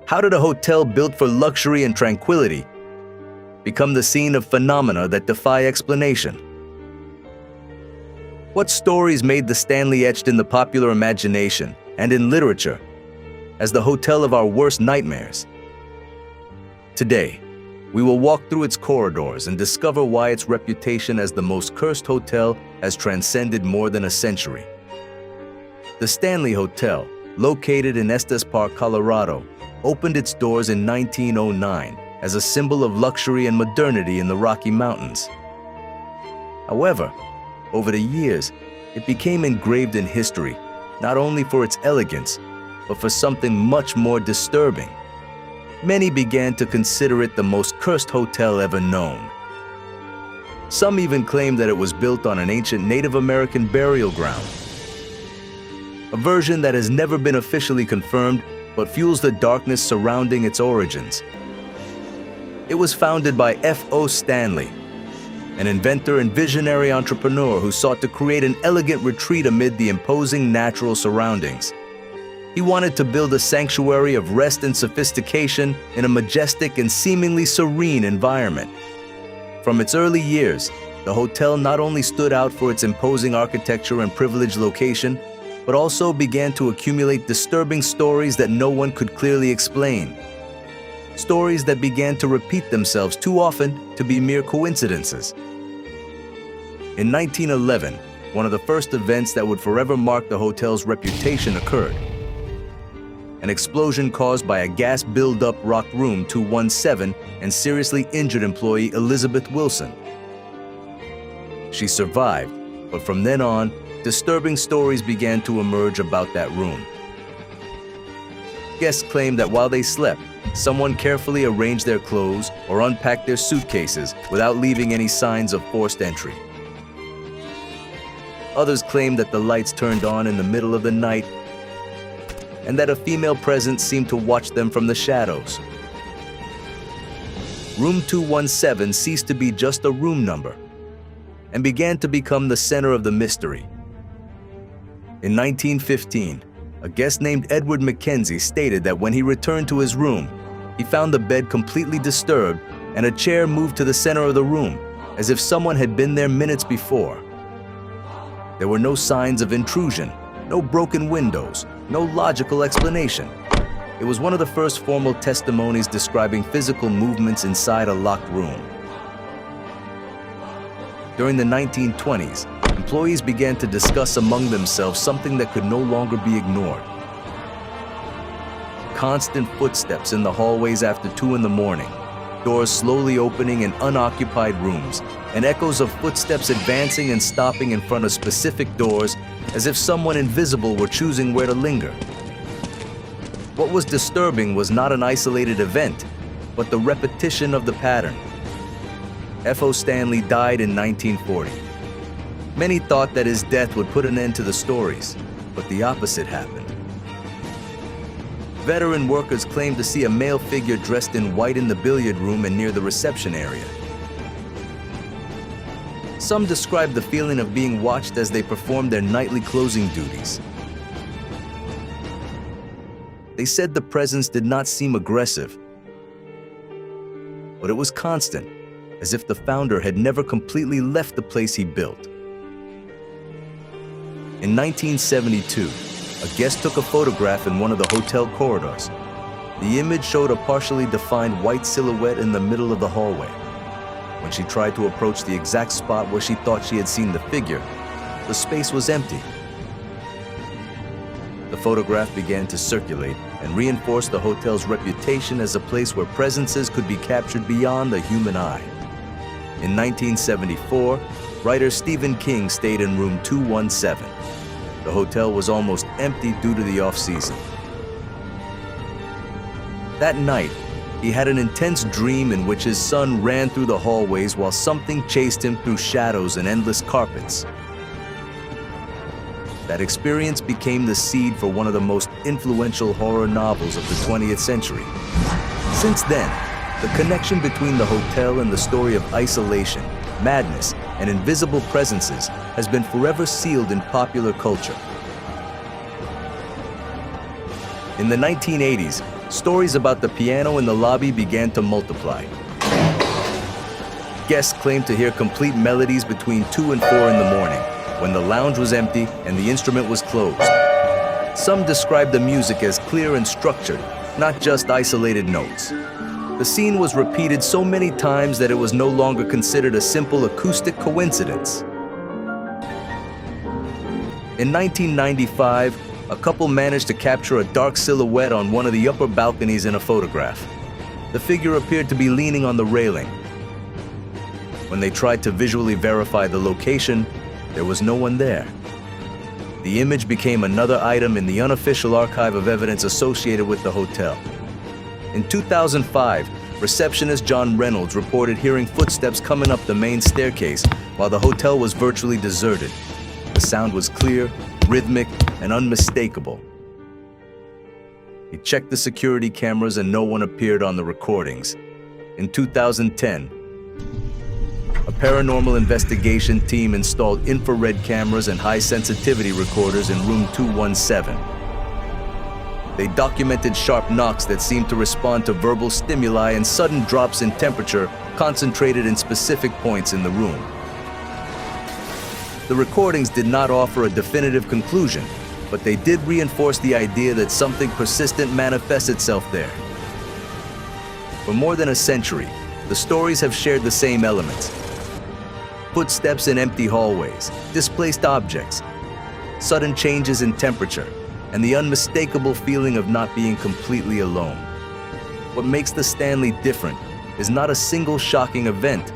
How did a hotel built for luxury and tranquility become the scene of phenomena that defy explanation? What stories made the Stanley etched in the popular imagination and in literature as the hotel of our worst nightmares? Today, we will walk through its corridors and discover why its reputation as the most cursed hotel has transcended more than a century. The Stanley Hotel, located in Estes Park, Colorado, opened its doors in 1909 as a symbol of luxury and modernity in the Rocky Mountains. However, over the years, it became engraved in history, not only for its elegance, but for something much more disturbing. Many began to consider it the most cursed hotel ever known. Some even claimed that it was built on an ancient Native American burial ground. A version that has never been officially confirmed, but fuels the darkness surrounding its origins. It was founded by F.O. Stanley, an inventor and visionary entrepreneur who sought to create an elegant retreat amid the imposing natural surroundings. He wanted to build a sanctuary of rest and sophistication in a majestic and seemingly serene environment. From its early years, the hotel not only stood out for its imposing architecture and privileged location, but also began to accumulate disturbing stories that no one could clearly explain. Stories that began to repeat themselves too often to be mere coincidences. In 1911, one of the first events that would forever mark the hotel's reputation occurred. An explosion caused by a gas buildup rocked room 217 and seriously injured employee Elizabeth Wilson. She survived, but from then on, disturbing stories began to emerge about that room. Guests claimed that while they slept, someone carefully arranged their clothes or unpacked their suitcases without leaving any signs of forced entry. Others claimed that the lights turned on in the middle of the night and that a female presence seemed to watch them from the shadows. Room 217 ceased to be just a room number and began to become the center of the mystery. In 1915, a guest named Edward Mackenzie stated that when he returned to his room, he found the bed completely disturbed and a chair moved to the center of the room, as if someone had been there minutes before. There were no signs of intrusion, no broken windows, no logical explanation. It was one of the first formal testimonies describing physical movements inside a locked room. During the 1920s, employees began to discuss among themselves something that could no longer be ignored. Constant footsteps in the hallways after 2 in the morning, doors slowly opening in unoccupied rooms, and echoes of footsteps advancing and stopping in front of specific doors as if someone invisible were choosing where to linger. What was disturbing was not an isolated event, but the repetition of the pattern. F.O. Stanley died in 1940. Many thought that his death would put an end to the stories, but the opposite happened. Veteran workers claimed to see a male figure dressed in white in the billiard room and near the reception area. Some described the feeling of being watched as they performed their nightly closing duties. They said the presence did not seem aggressive, but it was constant, as if the founder had never completely left the place he built. In 1972, a guest took a photograph in one of the hotel corridors. The image showed a partially defined white silhouette in the middle of the hallway. When she tried to approach the exact spot where she thought she had seen the figure, the space was empty. The photograph began to circulate and reinforce the hotel's reputation as a place where presences could be captured beyond the human eye. In 1974, writer Stephen King stayed in room 217. The hotel was almost empty due to the off-season. That night, he had an intense dream in which his son ran through the hallways while something chased him through shadows and endless carpets. That experience became the seed for one of the most influential horror novels of the 20th century. Since then, the connection between the hotel and the story of isolation, madness, and invisible presences has been forever sealed in popular culture. In the 1980s, stories about the piano in the lobby began to multiply. Guests claimed to hear complete melodies between 2 and 4 in the morning, when the lounge was empty and the instrument was closed. Some described the music as clear and structured, not just isolated notes. The scene was repeated so many times that it was no longer considered a simple acoustic coincidence. In 1995, a couple managed to capture a dark silhouette on one of the upper balconies in a photograph. The figure appeared to be leaning on the railing. When they tried to visually verify the location, there was no one there. The image became another item in the unofficial archive of evidence associated with the hotel. In 2005, receptionist John Reynolds reported hearing footsteps coming up the main staircase while the hotel was virtually deserted. The sound was clear, rhythmic, and unmistakable. He checked the security cameras and no one appeared on the recordings. In 2010, a paranormal investigation team installed infrared cameras and high-sensitivity recorders in room 217. They documented sharp knocks that seemed to respond to verbal stimuli and sudden drops in temperature concentrated in specific points in the room. The recordings did not offer a definitive conclusion, but they did reinforce the idea that something persistent manifests itself there. For more than a century, the stories have shared the same elements: footsteps in empty hallways, displaced objects, sudden changes in temperature, and the unmistakable feeling of not being completely alone. What makes the Stanley different is not a single shocking event,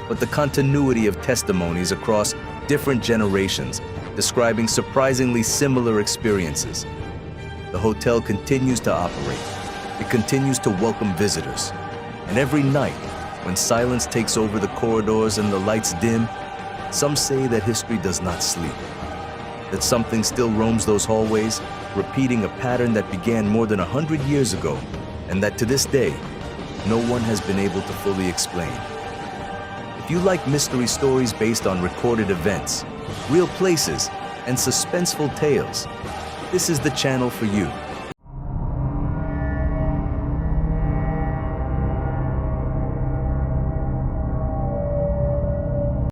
but the continuity of testimonies across different generations, describing surprisingly similar experiences. The hotel continues to operate. It continues to welcome visitors. And every night, when silence takes over the corridors and the lights dim, some say that history does not sleep, that something still roams those hallways, repeating a pattern that began more than 100 years ago, and that to this day, no one has been able to fully explain. If you like mystery stories based on recorded events, real places, and suspenseful tales, this is the channel for you.